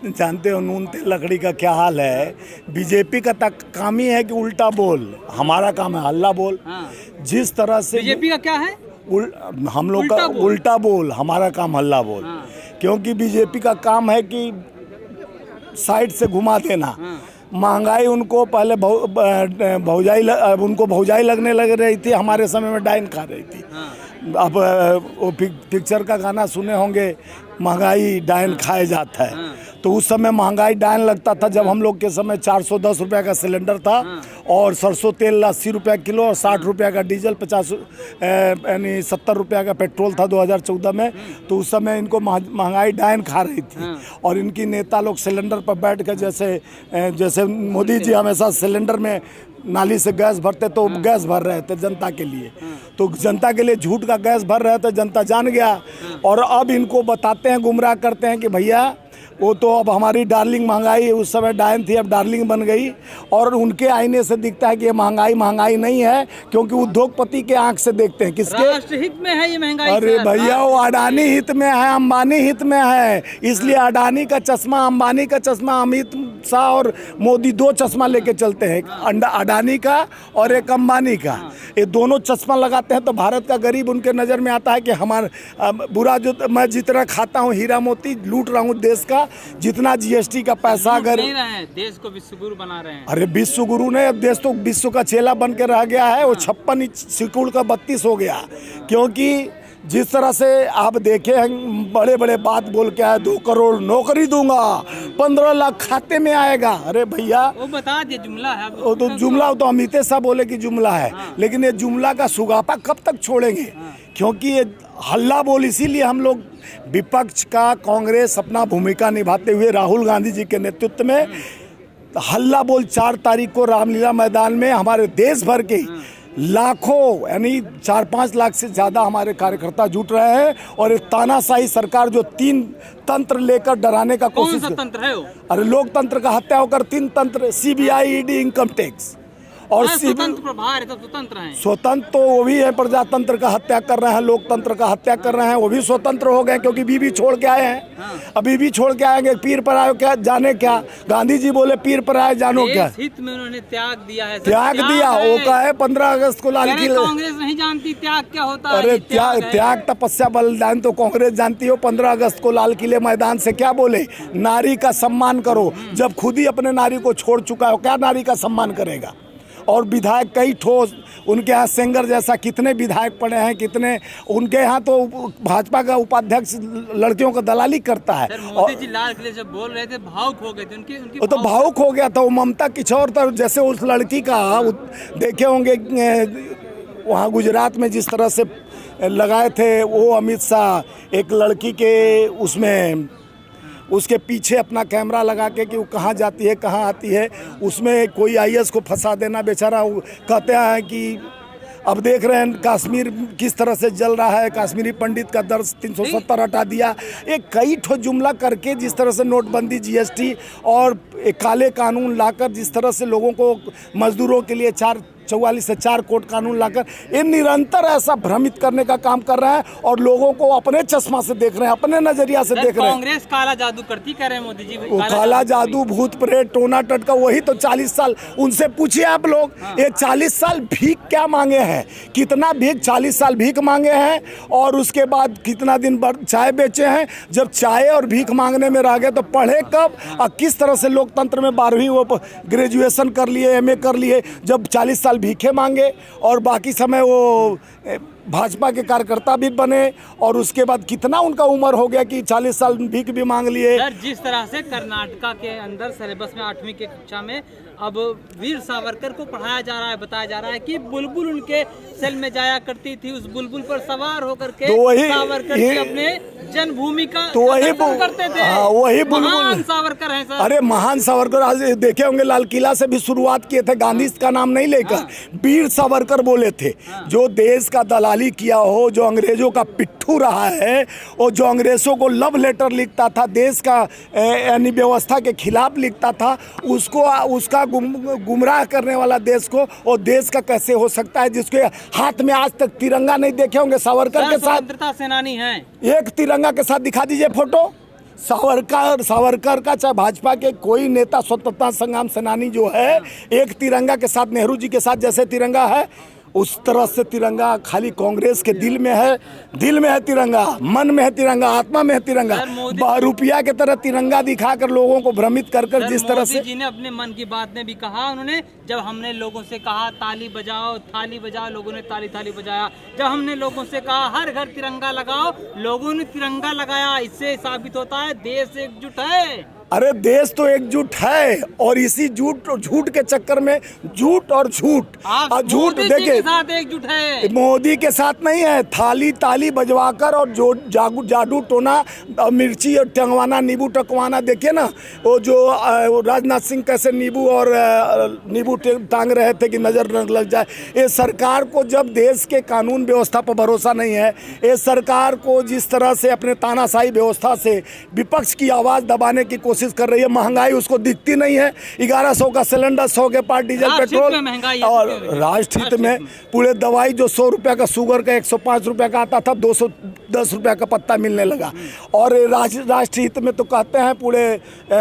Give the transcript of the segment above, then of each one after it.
जानते हो नून तेल लकड़ी का क्या हाल है। बीजेपी का काम ही है कि उल्टा बोल, हमारा काम है हल्ला बोल। जिस तरह से बीजेपी का क्या है, हम लोग का उल्टा बोल, हमारा काम हल्ला बोल। क्योंकि बीजेपी का काम है कि साइड से घुमा देना। महंगाई उनको पहले उनको भौजाई लगने लग रही थी, हमारे समय में डाइन खा रही थी। अब वो पिक्चर का गाना सुने होंगे, महंगाई डाइन खाए जाता है। तो उस समय महंगाई डाइन लगता था जब हम लोग के समय 410 रुपये का सिलेंडर था और सरसों तेल 80 रुपये किलो और 60 रुपये का डीजल, 50 यानी 70 रुपये का पेट्रोल था 2014 में। तो उस समय इनको महंगाई डाइन खा रही थी और इनकी नेता लोग सिलेंडर पर बैठ कर जैसे मोदी जी हमेशा सिलेंडर में नाली से गैस भरते तो गैस भर रहे थे जनता के लिए। तो जनता के लिए झूठ का गैस भर रहे थे, जनता जान गया। और अब इनको बताते हैं, गुमराह करते हैं कि भैया वो तो अब हमारी डार्लिंग महंगाई, उस समय डायन थी अब डार्लिंग बन गई। और उनके आईने से दिखता है कि ये महंगाई नहीं है, क्योंकि उद्योगपति के आंख से देखते हैं। किसके राष्ट्र हित में है ये महंगाई? अरे भैया वो अडानी हित में है, अंबानी हित में है। इसलिए अडानी का चश्मा, अंबानी का चश्मा, अमित शाह और मोदी दो चश्मा लेके चलते हैं, अडानी का और एक अंबानी का। ये दोनों चश्मा लगाते हैं तो भारत का गरीब उनके नज़र में आता है कि हमारा बुरा जो मैं जितना खाता हूँ हीरा मोती लूट रहा हूँ देश का, जितना जीएसटी का पैसा अगर देश को विश्व गुरु बना रहे हैं। अरे विश्व गुरु ने, अब देश तो विश्व का चेला बन के रह गया है। वो 56 सिकुड़ का 32 हो गया। क्योंकि जिस तरह से आप देखे हैं, बड़े बड़े बात बोल के आए, 2 करोड़ नौकरी दूंगा, 15 लाख खाते में आएगा। अरे भैया वो बता दिए जुमला है, वो तो जुमला, तो अमित शाह बोले कि जुमला है। लेकिन ये जुमला का सुगापा कब तक छोड़ेंगे? क्योंकि ये हल्ला बोल, इसीलिए हम लोग विपक्ष का, कांग्रेस अपना भूमिका निभाते हुए राहुल गांधी जी के नेतृत्व में हल्ला बोल 4 तारीख को रामलीला मैदान में हमारे देश भर के लाखों यानी 4-5 लाख से ज़्यादा हमारे कार्यकर्ता जुट रहे हैं। और एक तानाशाही सरकार जो 3 तंत्र लेकर डराने का कोशिश, कौन सा तंत्र है वो? अरे लोकतंत्र का हत्या होकर 3 तंत्र, सीबीआई, ईडी, इनकम टैक्स और स्वतंत्र प्रभार है तो स्वतंत्र हैं। स्वतंत्र तो वो भी है, प्रजातंत्र का हत्या कर रहे हैं, लोकतंत्र का हत्या कर रहे हैं। वो भी स्वतंत्र हो गए क्योंकि बीबी छोड़ के आए हैं। अभी भी छोड़ के आएंगे। पीर पर आए क्या जाने क्या, गांधी जी बोले पीर पर आए जानो क्या। हित में उन्होंने त्याग दिया है, त्याग दिया। वो का है 15 अगस्त को लाल किले। कांग्रेस नहीं जानती त्याग क्या होता है। अरे त्याग तपस्या बलिदान तो कांग्रेस जानती हो। 15 अगस्त को लाल किले मैदान से क्या बोले, नारी का सम्मान करो। जब खुद ही अपने नारी को छोड़ चुका है, क्या नारी का सम्मान करेगा? और विधायक कई ठोस, उनके यहाँ सेंगर जैसा कितने विधायक पड़े हैं, कितने उनके यहाँ तो भाजपा का उपाध्यक्ष लड़कियों का दलाली करता है। मोदी जी लाल किले जब बोल रहे थे भावुक हो गए थे, उनकी वो तो भावुक हो गया था। वो ममता किशोर था, जैसे उस लड़की का देखे होंगे वहाँ गुजरात में जिस तरह से लगाए थे वो अमित शाह, एक लड़की के उसमें उसके पीछे अपना कैमरा लगा के कि वो कहाँ जाती है कहाँ आती है, उसमें कोई आईएएस को फंसा देना। बेचारा कहते हैं कि अब देख रहे हैं कश्मीर किस तरह से जल रहा है, कश्मीरी पंडित का दर्ज 370 हटा दिया। एक कई ठो जुमला करके जिस तरह से नोटबंदी, जीएसटी और एक काले कानून लाकर जिस तरह से लोगों को, मजदूरों के लिए 44 से 4 कोट कानून लाकर ये निरंतर ऐसा भ्रमित करने का काम कर रहा है और लोगों को अपने चश्मा से देख रहे हैं, अपने नजरिया से देख रहे हैं। कांग्रेस काला जादू करती कह रहे हैं मोदी जी। वो काला जादू, भूत प्रेत, टोना टटका, वही तो 40 साल उनसे पूछिए आप लोग। ये 40 साल भीख क्या मांगे हैं, कितना भीख 40 साल भीख मांगे हैं और उसके बाद कितना दिन चाय बेचे हैं। जब चाय और भीख मांगने में रह गए तो पढ़े कब और किस तरह से लोकतंत्र में 12वीं वो ग्रेजुएशन कर लिए, एमए कर लिए, जब 40 साल भीखे मांगे और बाकी समय वो भाजपा के कार्यकर्ता भी बने। और उसके बाद कितना उनका उम्र हो गया कि 40 साल भीख भी मांग लिए। सर, जिस तरह से कर्नाटका के अंदर सिलेबस में 8वीं की कक्षा में अब वीर सावरकर को पढ़ाया जा रहा है, बताया जा रहा है कि बुलबुल उनके सेल में जाया करती थी, उस बुलबुल पर सवार होकर के सावरकर जी अपने जन्मभूमि का करते थे। वही महान सावरकर हैं सर। अरे महान सावरकर, आज देखे होंगे लाल किला से भी शुरुआत किए थे, गांधी का नाम नहीं लेकर वीर सावरकर बोले थे। जो देश का दलाली किया हो, जो अंग्रेजों का पिट्ठू रहा है और जो अंग्रेजों को लव लेटर लिखता था, देश का यानी व्यवस्था के खिलाफ लिखता था, उसको उसका गुमराह करने वाला देश को, और देश का कैसे हो सकता है जिसके हाथ में आज तक तिरंगा नहीं देखे होंगे। सावरकर के साथ स्वतंत्रता सेनानी हैं, एक तिरंगा के साथ दिखा दीजिए फोटो। सावरकर का चाहे भाजपा के कोई नेता स्वतंत्रता संग्राम सेनानी जो है, एक तिरंगा के साथ, नेहरू जी के साथ जैसे तिरंगा है उस तरह से तिरंगा खाली कांग्रेस के दिल में है तिरंगा, मन में है तिरंगा, आत्मा में है तिरंगा। रुपया की तरह तिरंगा दिखाकर लोगों को भ्रमित कर जिस तरह से मोदी जी ने अपने मन की बात में भी कहा, उन्होंने जब हमने लोगों से कहा ताली बजाओ थाली बजाओ, लोगों ने ताली थाली बजाया। जब हमने लोगों से कहा हर घर तिरंगा लगाओ, लोगों ने तिरंगा लगाया। इससे साबित होता है देश एकजुट है। अरे देश तो एकजुट है, और इसी झूठ के चक्कर में झूठ और झूठ देखिए एकजुट है, मोदी के साथ नहीं है। ताली बजवाकर और जो जादू टोना, मिर्ची और टंगवाना, नींबू टकवाना, देखिए ना वो जो राजनाथ सिंह कैसे नींबू टांग रहे थे कि नजर न लग जाए। ये सरकार को जब देश के कानून व्यवस्था पर भरोसा नहीं है, ये सरकार को जिस तरह से अपने तानाशाही व्यवस्था से विपक्ष की आवाज़ दबाने की कोशिश कर रही है, महंगाई उसको दिखती नहीं है। 1100 का सिलेंडर, 100 के पार डीजल पेट्रोल, और राष्ट्र हित में पूरे दवाई जो 100 रुपये का शुगर का 105 रुपये का आता था 210 रुपये का पत्ता मिलने लगा। और राष्ट्र हित में तो कहते हैं पूरे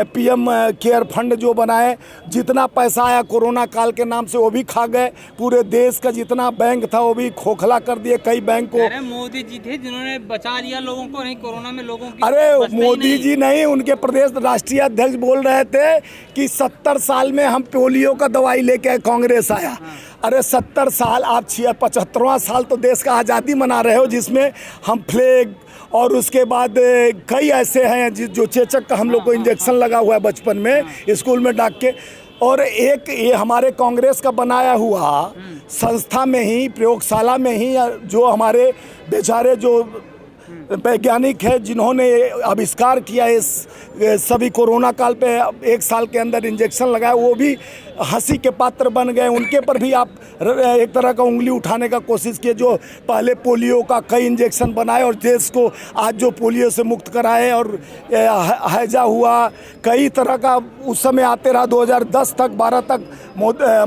PM केयर फंड जो बनाए, जितना पैसा आया कोरोना काल के नाम से वो भी खा गए। पूरे देश का जितना बैंक था वो भी खोखला कर दिए कई बैंक को। अरे मोदी जी थे जिन्होंने बचा लिया लोगों को, नहीं कोरोना में लोगों की। अरे मोदी जी नहीं, उनके प्रदेश राष्ट्रीय अध्यक्ष बोल रहे थे कि 70 साल में हम पोलियो का दवाई लेके कांग्रेस आया। अरे 70 साल, आप 75वां साल तो देश का आज़ादी मना रहे हो, जिसमें हम फ्लैग और उसके बाद कई ऐसे हैं जो चेचक का हम लोग को इंजेक्शन लगा हुआ है बचपन में स्कूल में डाक के। और एक ये हमारे कांग्रेस का बनाया हुआ संस्था में ही, प्रयोगशाला में ही, जो हमारे बेचारे जो वैज्ञानिक है जिन्होंने आविष्कार किया इस सभी कोरोना काल पे 1 साल के अंदर इंजेक्शन लगाया, वो भी हंसी के पात्र बन गए। उनके पर भी आप एक तरह का उंगली उठाने का कोशिश किए, जो पहले पोलियो का कई इंजेक्शन बनाए और देश को आज जो पोलियो से मुक्त कराए। और हैजा हुआ, कई तरह का उस समय आते रहा 2010 तक 12 तक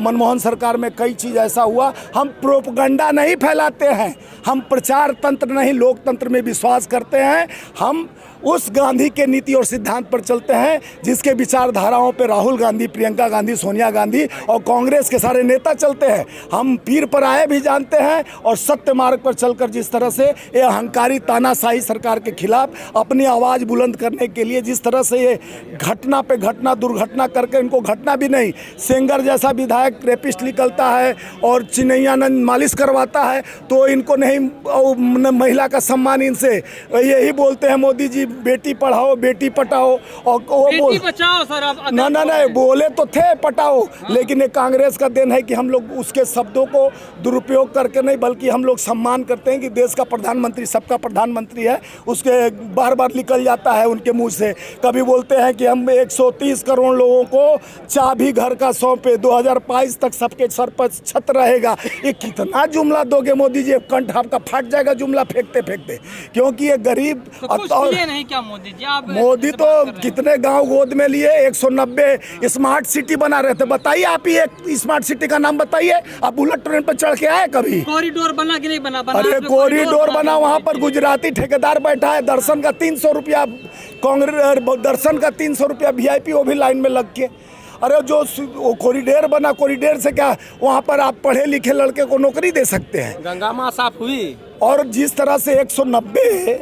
मनमोहन सरकार में कई चीज़ ऐसा हुआ। हम प्रोपगंडा नहीं फैलाते हैं, हम प्रचार तंत्र नहीं, लोकतंत्र में विश्वास करते हैं। हम उस गांधी के नीति और सिद्धांत पर चलते हैं जिसके विचारधाराओं पर राहुल गांधी, प्रियंका गांधी, सोनिया गांधी और कांग्रेस के सारे नेता चलते हैं। हम पीर पर आए भी जानते हैं, और सत्य मार्ग पर चलकर जिस तरह से ये अहंकारी तानाशाही सरकार के खिलाफ अपनी आवाज़ बुलंद करने के लिए जिस तरह से ये घटना पे घटना, दुर्घटना करके, इनको घटना भी नहीं, सेंगर जैसा विधायक रेपिस्ट निकलता है और चिन्नैयानंद मालिश करवाता है, तो इनको नहीं, महिला का सम्मान इनसे। यही बोलते हैं मोदी जी, बेटी पढ़ाओ बेटी पटाओ, और बेटी बचाओ सर। अब नहीं बोले तो थे पटाओ, लेकिन ये कांग्रेस का देन है कि हम लोग उसके शब्दों को दुरुपयोग करके नहीं, बल्कि हम लोग सम्मान करते हैं कि देश का प्रधानमंत्री सबका प्रधानमंत्री है। उसके बार बार निकल जाता है उनके मुंह से, कभी बोलते हैं कि हम 130 करोड़ लोगों को चाबी घर का सौंपे, 2022 तक सबके सर पर छत रहेगा। ये कितना जुमला दोगे मोदी जी, कंठ आपका फट जाएगा जुमला फेंकते फेंकते, क्योंकि ये गरीब नहीं क्या मोदी जी, आप मोदी तो कितने गांव गोद में लिए, 190 स्मार्ट सिटी बना रहे थे। बताइए आप ही एक स्मार्ट सिटी का नाम बताइए। आप बुलेट ट्रेन पर चढ़ के आए कभी? कॉरिडोर बना कि नहीं बना? अरे कॉरिडोर बना, वहाँ पर गुजराती ठेकेदार बैठा है, दर्शन का 300 रुपया, कांग्रेस दर्शन का 300 रुपया VIP, वो भी लाइन में लग के। अरे जो कॉरिडोर बना, कॉरिडोर से क्या वहाँ पर आप पढ़े लिखे लड़के को नौकरी दे सकते हैं? गंगा माँ साफ हुई। और जिस तरह से 190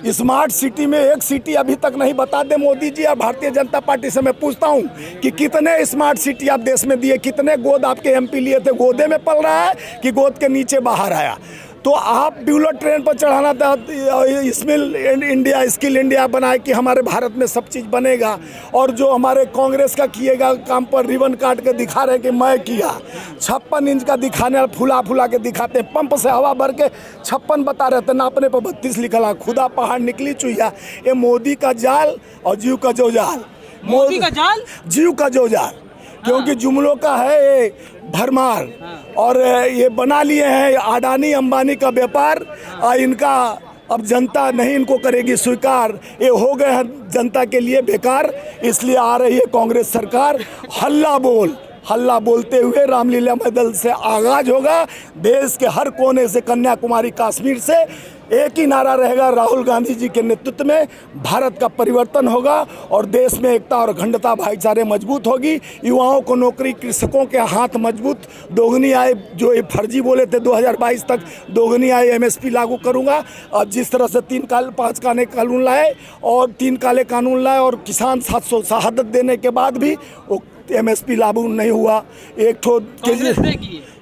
स्मार्ट सिटी में एक सिटी अभी तक नहीं बता दे मोदी जी। और भारतीय जनता पार्टी से मैं पूछता हूं कि कितने स्मार्ट सिटी आप देश में दिए, कितने गोद आपके MP लिए थे? गोदे में पल रहा है कि गोद के नीचे बाहर आया? तो आप बुलेट ट्रेन पर चढ़ाना था, स्किल इंडिया बनाए कि हमारे भारत में सब चीज़ बनेगा। और जो हमारे कांग्रेस का किएगा काम पर रिबन काट के दिखा रहे कि मैं किया, 56 इंच का दिखाने, फुला के दिखाते, पंप से हवा भर के 56 बता रहे थे, नापने पर 32 लिखा, खुदा पहाड़ निकली चुहिया। ये मोदी का जाल और जीव का जो जाल, मोदी का जाल, जीव का जो जाल, क्योंकि जुमलों का है ये भरमार। और ये बना लिए हैं अडानी अंबानी का व्यापार, इनका अब जनता नहीं इनको करेगी स्वीकार। ये हो गए हैं जनता के लिए बेकार, इसलिए आ रही है कांग्रेस सरकार। हल्ला बोलते हुए रामलीला मैदान से आगाज होगा। देश के हर कोने से, कन्याकुमारी कश्मीर से एक ही नारा रहेगा, राहुल गांधी जी के नेतृत्व में भारत का परिवर्तन होगा और देश में एकता और अखंडता भाईचारे मजबूत होगी। युवाओं को नौकरी, कृषकों के हाथ मजबूत, दोगुनी आय जो ये फर्जी बोले थे 2022 तक दोगुनी आय MSP लागू करूंगा। अब जिस तरह से 5 काले कानून लाए और 3 काले कानून लाए और किसान 700 शहादत देने के बाद भी वो MSP लागू नहीं हुआ। एक ठो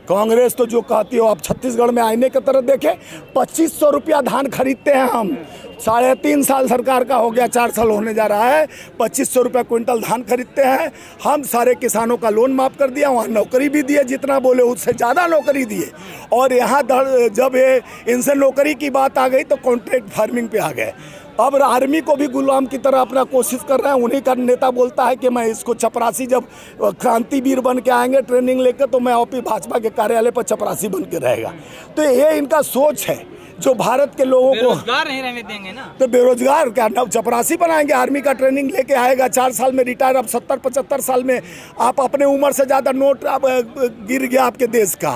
कांग्रेस तो जो कहती हो, आप छत्तीसगढ़ में आईने की तरह देखें, 2500 रुपया धान खरीदते हैं हम। 3.5 साल सरकार का हो गया, 4 साल होने जा रहा है, 2500 रुपया क्विंटल धान खरीदते हैं हम। सारे किसानों का लोन माफ़ कर दिया, वहाँ नौकरी भी दिए, जितना बोले उससे ज़्यादा नौकरी दिए। और यहाँ जब ये इनसे नौकरी की बात आ गई तो कॉन्ट्रैक्ट फार्मिंग पे आ गए। अब आर्मी को भी गुलाम की तरह अपना कोशिश कर रहे हैं। उन्हीं का नेता बोलता है कि मैं इसको चपरासी, जब क्रांतिवीर बन के आएंगे ट्रेनिंग लेकर, तो मैं OP भाजपा के कार्यालय पर चपरासी बन के रहेगा। तो ये इनका सोच है जो भारत के लोगों को बेरोजगार नहीं रहने देंगे ना। तो बेरोजगार क्या, नव चपरासी बनाएंगे। आर्मी का ट्रेनिंग लेके आएगा, 4 साल में रिटायर। अब 70-75 साल में आप अपने उम्र से ज़्यादा नोट अब गिर गया आपके देश का,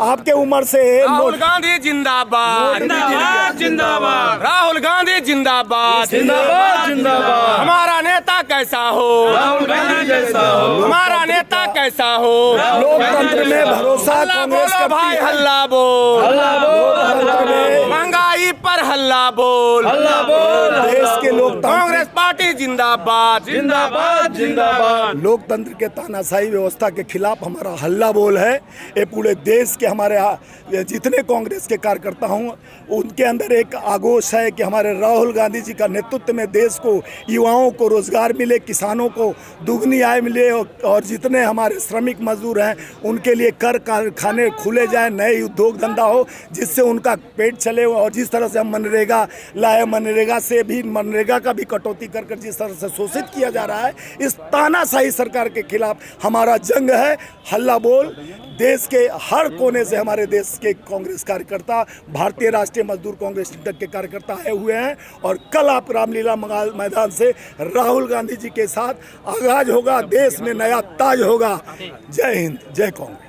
आपके उम्र से। राहुल गांधी जिंदाबाद, जिंदाबाद जिंदाबाद, राहुल गांधी जिंदाबाद, जिंदाबाद जिंदाबाद। हमारा नेता कैसा हो, राहुल गांधी जैसा हो। हमारा नेता कैसा हो, लोकतंत्र में भरोसा कांग्रेस बोलो भाई, हल्ला बोल, हल्ला बोल। महंगाई पर हल्ला बोल, हल्ला बोल। देश के लोकतंत्र, कांग्रेस पार्टी जिंदाबाद, जिंदाबाद जिंदाबाद। लोकतंत्र के तानाशाही व्यवस्था के खिलाफ हमारा हल्ला बोल है। ये पूरे देश के हमारे जितने कांग्रेस के कार्यकर्ता हूँ उनके अंदर एक आगोश है कि हमारे राहुल गांधी जी का नेतृत्व में देश को, युवाओं को रोजगार मिले, किसानों को दुगनी आय मिले और जितने हमारे श्रमिक मजदूर हैं उनके लिए कर कारखाने खुले जाएं, नए उद्योग धंधा हो जिससे उनका पेट चले। और जिस तरह से हम मनरेगा लाए, मनरेगा से भी, मनरेगा का भी कटौती कर जिस तरह से शोषित किया जा रहा है, इस तानाशाही सरकार के खिलाफ हमारा जंग है। हल्ला बोल देश के हर कोने से हमारे देश के कांग्रेस कार्यकर्ता, भारतीय राष्ट्रीय मजदूर कांग्रेस तक के कार्यकर्ता आए हुए हैं। और कल आप रामलीला मैदान से राहुल गांधी जी के साथ आगाज होगा, देश में नया ताज होगा। जय हिंद, जय कांग्रेस।